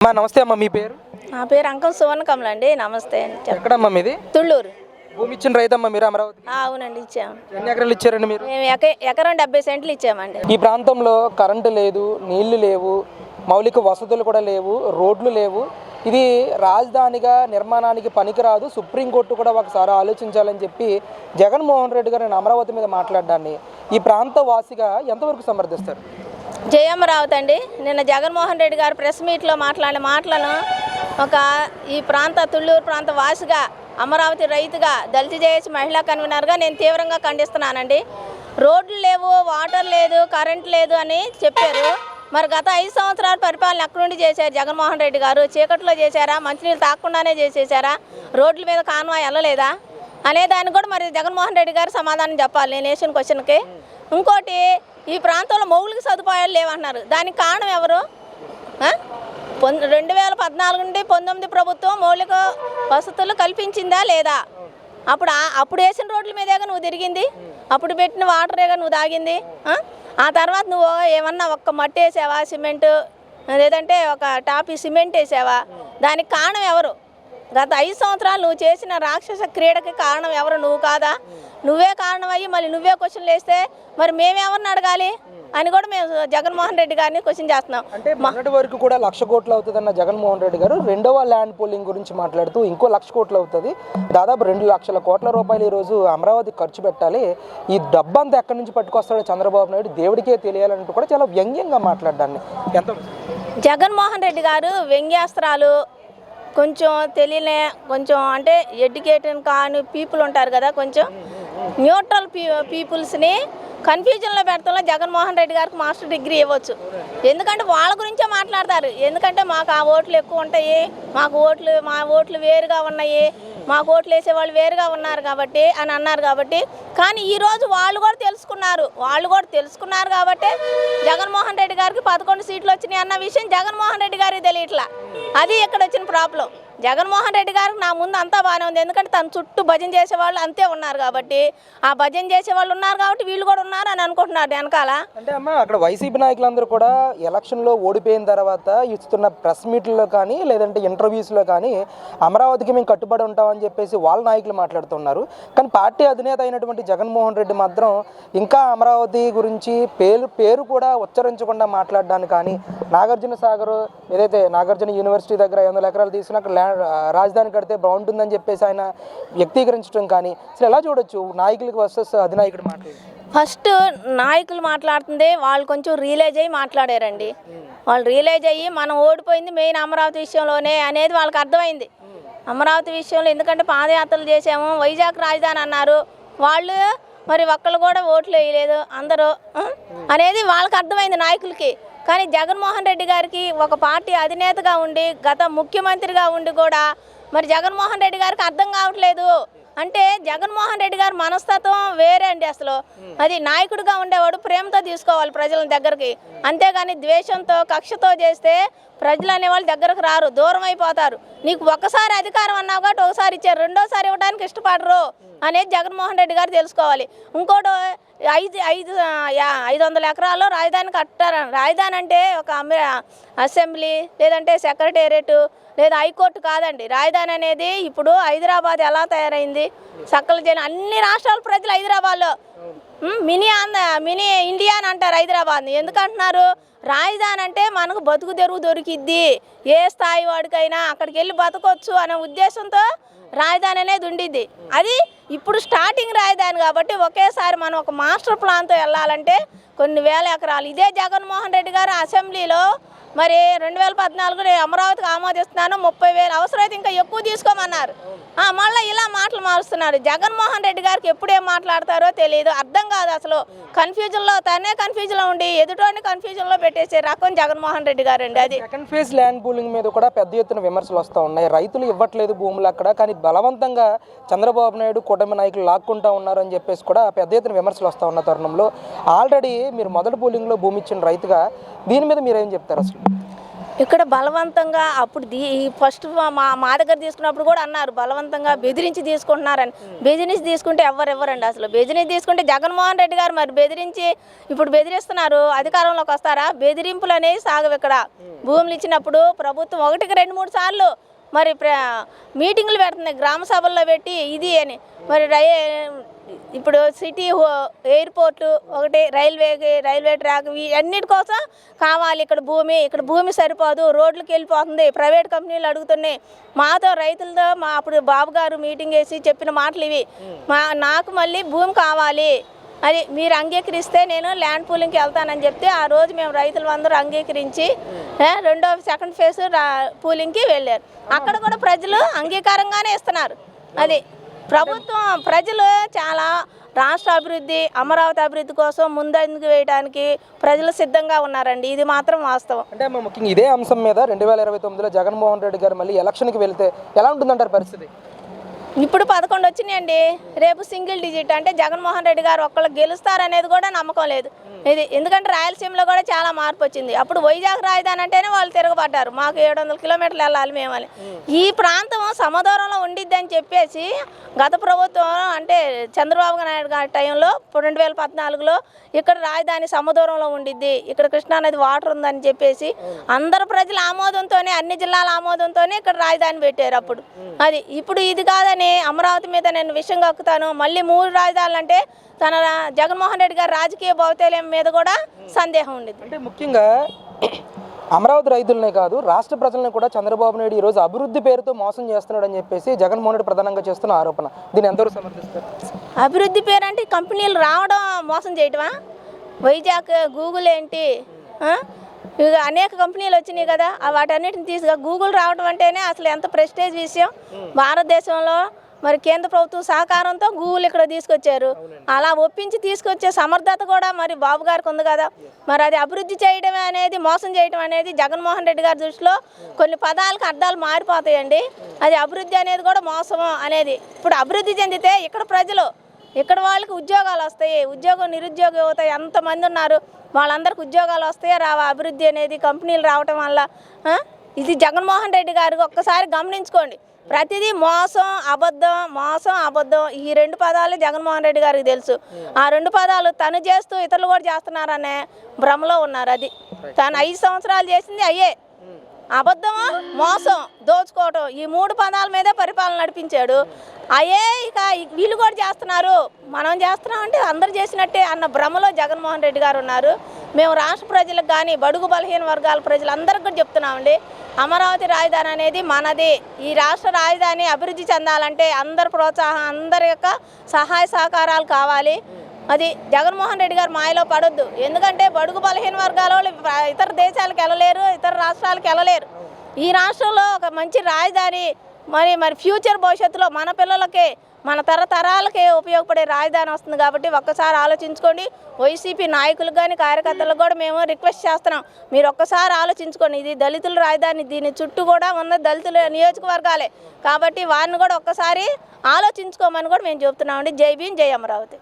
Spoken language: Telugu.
అమ్మా నమస్తే అమ్మా, మీ పేరు? నా పేరు అంకం సువర్ణ కమల అండి. నమస్తే. ఎక్కడమ్మా మీది? తుళ్ళూరు. భూమి ఇచ్చిన రైతమ్మా మీరు అమరావతి? అవునండి, ఇచ్చాము. ఎన్ని ఎకరాలు ఇచ్చారండి మీరు? మేము ఎకరం 70 సెంట్లు ఇచ్చామండి. ఈ ప్రాంతంలో కరెంటు లేదు, నీళ్లు లేవు, మౌలిక వసతులు కూడా లేవు, రోడ్లు లేవు. ఇది రాజధానిగా నిర్మాణానికి పనికిరాదు, సుప్రీంకోర్టు కూడా ఒకసారి ఆలోచించాలని చెప్పి జగన్మోహన్ రెడ్డి గారు అమరావతి మీద మాట్లాడడాన్ని ఈ ప్రాంత వాసిగా ఎంతవరకు సమర్థిస్తారు? జయమ్మరావతి అండి, నిన్న జగన్మోహన్ రెడ్డి గారు ప్రెస్ మీట్లో మాట్లాడిన మాటలను ఈ ప్రాంత తుళ్ళూరు ప్రాంత వాసిగా, అమరావతి రైతుగా, దళిత జేఏసీ మహిళా కన్వీనర్గా నేను తీవ్రంగా ఖండిస్తున్నానండి. రోడ్లు లేవు, వాటర్ లేదు, కరెంట్ లేదు అని చెప్పారు. మరి గత 5 సంవత్సరాల పరిపాలన ఎక్కడి నుండి చేశారు జగన్మోహన్ రెడ్డి గారు? చీకట్లో చేశారా? మంచినీళ్ళు తాగకుండానే చేసేసారా? రోడ్ల మీద కాన్వాయ్ వెళ్ళలేదా అనే దానికి కూడా మరి జగన్మోహన్ రెడ్డి గారు సమాధానం చెప్పాలి నేను వేసిన క్వశ్చన్కి. ఇంకోటి, ఈ ప్రాంతంలో మౌలిక సదుపాయాలు లేవంటున్నారు. దానికి కారణం ఎవరు? 2014 నుండి 19 ప్రభుత్వం మౌలిక వసతులు కల్పించిందా లేదా? అప్పుడు వేసిన రోడ్ల మీదేగా నువ్వు తిరిగింది, అప్పుడు పెట్టిన వాటరేగా నువ్వు తాగింది. ఆ తర్వాత నువ్వు ఏమన్నా ఒక్క మట్టి వేసావా, సిమెంటు, లేదంటే ఒక టాపీ సిమెంట్ వేసావా? దానికి కారణం ఎవరు? గత 5 సంవత్సరాలు నువ్వు చేసిన రాక్షస క్రీడకి కారణం ఎవరు? నువ్వు కాదా? నువ్వే కారణం అయ్యి మళ్ళీ నువ్వే క్వశ్చన్లు వేస్తే మరి మేమెవరిని అడగాలి అని కూడా మేము జగన్మోహన్ రెడ్డి గారిని క్వశ్చన్ చేస్తున్నాం. అంటే మొన్నటి వరకు కూడా 1,00,000 కోట్లు అవుతుందన్న జగన్మోహన్ రెడ్డి గారు రెండవ ల్యాండ్ పూలింగ్ గురించి మాట్లాడుతూ ఇంకో 1,00,000 కోట్లు అవుతుంది, దాదాపు 2,00,000 కోట్ల రూపాయలు ఈరోజు అమరావతి ఖర్చు పెట్టాలి, ఈ డబ్బంతా ఎక్కడి నుంచి పట్టుకొస్తాడో చంద్రబాబు నాయుడు దేవుడికే తెలియాలంటూ కూడా చాలా వ్యంగ్యంగా మాట్లాడడాన్ని ఎంత జగన్మోహన్ రెడ్డి గారు వ్యంగ్యాస్త్రాలు కొంచెం తెలియలే, కొంచెం అంటే ఎడ్యుకేటెడ్ కాని పీపుల్ ఉంటారు కదా, కొంచెం న్యూట్రల్ పీపుల్స్ని కన్ఫ్యూజన్లో పెడతాలో జగన్మోహన్ రెడ్డి గారికి మాస్టర్ డిగ్రీ ఇవ్వచ్చు. ఎందుకంటే వాళ్ళ గురించే మాట్లాడతారు. ఎందుకంటే మాకు ఆ ఓట్లు ఎక్కువ ఉంటాయి, మా ఓట్లు వేరుగా ఉన్నాయి, మాకు ఓట్లు వేసేవాళ్ళు వేరుగా ఉన్నారు కాబట్టి అని అన్నారు కాబట్టి. కానీ ఈరోజు వాళ్ళు కూడా తెలుసుకున్నారు కాబట్టి జగన్మోహన్ రెడ్డి గారికి 11 సీట్లు వచ్చినాయి అన్న విషయం జగన్మోహన్ రెడ్డి గారికి తెలియట్లా. అది ఇక్కడ వచ్చిన ప్రాబ్లం. జగన్మోహన్ రెడ్డి గారికి నా ముందు అంతా బాగానే ఉంది, ఎందుకంటే తన చుట్టూ భజన చేసేవాళ్ళు అంతే ఉన్నారు కాబట్టి, ఆ భజన చేసేవాళ్ళు ఉన్నారు కాబట్టి వీళ్ళు కూడా ఉన్నారు అని అనుకుంటున్నారు వెనకాల. అంటే అమ్మ, అక్కడ వైసీపీ నాయకులందరూ కూడా ఎలక్షన్లో ఓడిపోయిన తర్వాత ఇస్తున్న ప్రెస్ మీట్లలో కానీ లేదంటే ఇంటర్వ్యూస్లో కానీ అమరావతికి మేము కట్టుబడి ఉంటామని చెప్పేసి వాళ్ళ నాయకులు మాట్లాడుతున్నారు. కానీ పార్టీ అధినేత అయినటువంటి జగన్మోహన్ రెడ్డి మాత్రం ఇంకా అమరావతి గురించి పేరు కూడా ఉచ్చరించకుండా మాట్లాడడానికి కానీ, నాగార్జున సాగర్ ఏదైతే నాగార్జున యూనివర్సిటీ దగ్గర 500 ఎకరాలు తీసుకుని అక్కడ రాజధాని కడితే బాగుంటుందని చెప్పేసి ఆయన వ్యక్తీకరించడం కానీ అసలు ఎలా చూడొచ్చు నాయకులకి వర్సెస్ అధినాయకుడు మాట్లాడి? ఫస్ట్ నాయకులు మాట్లాడుతుంది వాళ్ళు కొంచెం రియలైజ్ అయ్యి మాట్లాడారండి. వాళ్ళు రియలైజ్ అయ్యి మనం ఓడిపోయింది మెయిన్ అమరావతి విషయంలోనే అనేది వాళ్ళకి అర్థమైంది. అమరావతి విషయంలో ఎందుకంటే పాదయాత్రలు చేసాము, వైజాగ్ రాజధాని అన్నారు, వాళ్ళు మరి ఒక్కళ్ళు కూడా ఓట్లు వేయలేదు అందరూ అనేది వాళ్ళకి అర్థమైంది నాయకులకి. కానీ జగన్మోహన్ రెడ్డి గారికి ఒక పార్టీ అధినేతగా ఉండి గత ముఖ్యమంత్రిగా ఉండి కూడా మరి జగన్మోహన్ రెడ్డి గారికి అర్థం కావట్లేదు. అంటే జగన్మోహన్ రెడ్డి గారి మనస్తత్వం వేరే అండి. అసలు అది నాయకుడిగా ఉండేవాడు ప్రేమతో తీసుకోవాలి ప్రజల దగ్గరికి, అంతేగాని ద్వేషంతో కక్షతో చేస్తే ప్రజలు అనేవాళ్ళు దగ్గరకు రారు, దూరం అయిపోతారు. నీకు ఒక్కసారి అధికారం అన్నావు కాబట్టి ఒకసారి ఇచ్చారు, రెండోసారి ఇవ్వడానికి ఇష్టపడరు అనేది జగన్మోహన్ రెడ్డి గారు తెలుసుకోవాలి. ఇంకోటి 500 ఎకరాల్లో రాజధాని కట్టారు. రాజధాని అంటే ఒక అసెంబ్లీ లేదంటే సెక్రటేరియట్ లేదా హైకోర్టు కాదండి. రాజధాని అనేది ఇప్పుడు హైదరాబాద్ ఎలా తయారైంది, సకల జన అన్ని రాష్ట్రాల ప్రజలు హైదరాబాద్లో మినీ ఇండియా అని అంటారు హైదరాబాద్ని. ఎందుకంటున్నారు? రాజధాని అంటే మనకు బతుకు తెరువు దొరికిద్ది, ఏ స్థాయి వాడికైనా అక్కడికి వెళ్ళి బతకొచ్చు అనే ఉద్దేశంతో రాజధాని అనేది ఉండిద్ది. అది ఇప్పుడు స్టార్టింగ్ రాజధాని కాబట్టి ఒకేసారి మనం ఒక మాస్టర్ ప్లాన్తో వెళ్ళాలంటే కొన్ని వేల ఎకరాలు. ఇదే జగన్మోహన్ రెడ్డి గారు అసెంబ్లీలో మరి 2014 నేను అమరావతికి ఆమోదిస్తున్నాను, 30,000 అవసరమైతే ఇంకా ఎక్కువ తీసుకోమన్నారు. మళ్ళీ ఇలా మాటలు మారుస్తున్నారు. జగన్మోహన్ రెడ్డి గారికి ఎప్పుడేం మాట్లాడతారో తెలియదు, అర్థం కాదు. అసలు కన్ఫ్యూజన్లో తనే కన్ఫ్యూజన్లో ఉండి ఎదుటోని కన్ఫ్యూజన్లో పెట్టేసే రకం జగన్మోహన్ రెడ్డి గారు అండి. అది సెకండ్ ఫేజ్ ల్యాండ్ పూలింగ్ మీద కూడా పెద్ద ఎత్తున విమర్శలు వస్తూ ఉన్నాయి. రైతులు ఇవ్వట్లేదు భూములు అక్కడ, కానీ బలవంతంగా చంద్రబాబు నాయుడు కూటమి నాయకులు లాక్కుంటా ఉన్నారు అని చెప్పేసి కూడా పెద్ద ఎత్తున విమర్శలు వస్తూ ఉన్న తరుణంలో ఆల్రెడీ మీరు మొదటి పూలింగ్లో భూమి ఇచ్చిన రైతుగా దీని మీద మీరేం చెప్తారు? అసలు ఇక్కడ బలవంతంగా అప్పుడు ఫస్ట్ మా దగ్గర తీసుకున్నప్పుడు కూడా అన్నారు బలవంతంగా బెదిరించి తీసుకుంటున్నారని. బెదిరించి తీసుకుంటే ఎవరు ఇవ్వరండి. అసలు బెదిరించి తీసుకుంటే జగన్మోహన్ రెడ్డి గారు మరి బెదిరించి ఇప్పుడు బెదిరిస్తున్నారు, అధికారంలోకి వస్తారా? బెదిరింపులు అనేవి సాగవు ఇక్కడ. భూములు ఇచ్చినప్పుడు ప్రభుత్వం 1కి 2-3 సార్లు మరి మీటింగులు పెడుతున్నాయి, గ్రామ సభల్లో పెట్టి ఇది అని. మరి ఇప్పుడు సిటీ ఎయిర్పోర్టు ఒకటి, రైల్వే ట్రాక్, అన్నిటి కోసం కావాలి ఇక్కడ భూమి సరిపోదు, రోడ్లకు వెళ్ళిపోతుంది, ప్రైవేట్ కంపెనీలు అడుగుతున్నాయి. మాతో రైతులతో అప్పుడు బాబు గారు మీటింగ్ వేసి చెప్పిన మాటలు ఇవి. నాకు మళ్ళీ భూమి కావాలి, అది మీరు అంగీకరిస్తే నేను ల్యాండ్ పూలింగ్కి వెళ్తానని చెప్తే ఆ రోజు మేము రైతులు అందరూ అంగీకరించి సెకండ్ ఫేజ్ పూలింగ్కి వెళ్ళారు. అక్కడ కూడా ప్రజలు అంగీకారంగానే ఇస్తున్నారు. అది ప్రభుత్వం ప్రజలు చాలా రాష్ట్ర అభివృద్ధి, అమరావతి అభివృద్ధి కోసం ముందందుకు వేయడానికి ప్రజలు సిద్ధంగా ఉన్నారండి. ఇది మాత్రం వాస్తవం. అంటే ముఖ్యంగా ఇదే అంశం మీద 2029లో జగన్మోహన్ రెడ్డి గారు మళ్ళీ ఎలక్షన్కి వెళ్తే ఎలా ఉంటుందంటారు పరిస్థితి? ఇప్పుడు 11 వచ్చినాయండి, రేపు సింగిల్ డిజిట్. అంటే జగన్మోహన్ రెడ్డి గారు ఒక్కళ్ళు గెలుస్తారనేది కూడా నమ్మకం లేదు ఇది. ఎందుకంటే రాయలసీమలో కూడా చాలా మార్పు వచ్చింది. అప్పుడు వైజాగ్ రాజధాని అంటేనే వాళ్ళు తిరగబడ్డారు, మాకు 700 కిలోమీటర్లు వెళ్ళాలి మేమని. ఈ ప్రాంతం సమదూరంలో ఉండిద్ది అని చెప్పేసి గత ప్రభుత్వం అంటే చంద్రబాబు నాయుడు గారి టైంలో 2014లో ఇక్కడ రాజధాని సమదూరంలో ఉండిద్ది, ఇక్కడ కృష్ణానది వాటర్ ఉందని చెప్పేసి అందరు ప్రజల ఆమోదంతోనే, అన్ని జిల్లాల ఆమోదంతోనే ఇక్కడ రాజధాని పెట్టారు అప్పుడు. అది ఇప్పుడు ఇది కాదని అమరావతి మీద నేను విషయం కక్కుతాను, మళ్ళీ 3 రాజధానులు అంటే తన జగన్మోహన్ రెడ్డి గారి రాజకీయ భౌతల్యం మీద కూడా సందేహం ఉండేది. అంటే ముఖ్యంగా అమరావతి రైతులనే కాదు రాష్ట్ర ప్రజలను కూడా చంద్రబాబు నాయుడు ఈరోజు అభివృద్ధి పేరుతో మోసం చేస్తున్నాడు అని చెప్పేసి జగన్మోహన్ రెడ్డి ప్రధానంగా చేస్తున్న ఆరోపణ, దీన్ని ఎంతవరకు సమర్థిస్తారు? అభివృద్ధి పేరు అంటే కంపెనీలు రావడం మోసం చేయటమా? వైజాగ్ గూగుల్ ఏంటి, ఇక అనేక కంపెనీలు వచ్చినాయి కదా, వాటన్నిటిని తీసుగా గూగుల్ రావడం అంటేనే అసలు ఎంత ప్రెస్టేజ్ విషయం. భారతదేశంలో మరి కేంద్ర ప్రభుత్వం సహకారంతో గూగుల్ ఇక్కడ తీసుకొచ్చారు. అలా ఒప్పించి తీసుకొచ్చే సమర్థత కూడా మరి బాబు గారికి ఉంది కదా. మరి అది అభివృద్ధి చేయడం అనేది, మోసం చేయడం అనేది జగన్మోహన్ రెడ్డి గారి దృష్టిలో కొన్ని పదాలకు అర్థాలు మారిపోతాయండి. అది అభివృద్ధి అనేది కూడా మోసం అనేది. ఇప్పుడు అభివృద్ధి చెందితే ఇక్కడ ప్రజలు, ఇక్కడ వాళ్ళకి ఉద్యోగాలు వస్తాయి, నిరుద్యోగ యువత ఎంతమంది ఉన్నారు, వాళ్ళందరికీ ఉద్యోగాలు వస్తాయో రావా? అభివృద్ధి అనేది కంపెనీలు రావటం వల్ల ఇది జగన్మోహన్ రెడ్డి గారికి ఒక్కసారి గమనించుకోండి. ప్రతిదీ మోసం అబద్ధం ఈ 2 పదాలు జగన్మోహన్ రెడ్డి గారికి తెలుసు. ఆ 2 పదాలు తను చేస్తూ ఇతరులు కూడా చేస్తున్నారనే భ్రమలో ఉన్నారు. అది తను 5 సంవత్సరాలు చేసింది అయ్యే అబద్ధమా, మోసం, దోచుకోవటం, ఈ 3 పదాల మీదే పరిపాలన నడిపించాడు. అయ్యే ఇక వీళ్ళు కూడా చేస్తున్నారు, మనం చేస్తున్నాం అంటే అందరు చేసినట్టే అన్న భ్రమలో జగన్మోహన్ రెడ్డి గారు ఉన్నారు. మేము రాష్ట్ర ప్రజలకు కానీ బడుగు బలహీన వర్గాల ప్రజలందరికీ కూడా చెప్తున్నామండి, అమరావతి రాజధాని అనేది మనది. ఈ రాష్ట్ర రాజధాని అభివృద్ధి చెందాలంటే అందరి ప్రోత్సాహం, అందరి యొక్క సహాయ సహకారాలు కావాలి. అది జగన్మోహన్ రెడ్డి గారు మాయలో పడొద్దు. ఎందుకంటే బడుగు బలహీన వర్గాల వాళ్ళు ఇతర దేశాలకు వెళ్ళలేరు, ఇతర రాష్ట్రాలకు వెళ్ళలేరు. ఈ రాష్ట్రంలో ఒక మంచి రాజధాని మరి ఫ్యూచర్ భవిష్యత్తులో మన పిల్లలకే, మన తరతరాలకే ఉపయోగపడే రాజధాని వస్తుంది. కాబట్టి ఒక్కసారి ఆలోచించుకోండి. వైసీపీ నాయకులకు కానీ కార్యకర్తలకు కూడా మేము రిక్వెస్ట్ చేస్తున్నాం, మీరు ఒక్కసారి ఆలోచించుకోండి. ఇది దళితుల రాజధాని, దీని చుట్టూ కూడా ఉన్న దళితుల నియోజకవర్గాలే కాబట్టి వారిని కూడా ఒక్కసారి ఆలోచించుకోమని కూడా మేము చెప్తున్నామండి. జై భీమ్, జై అమరావతి.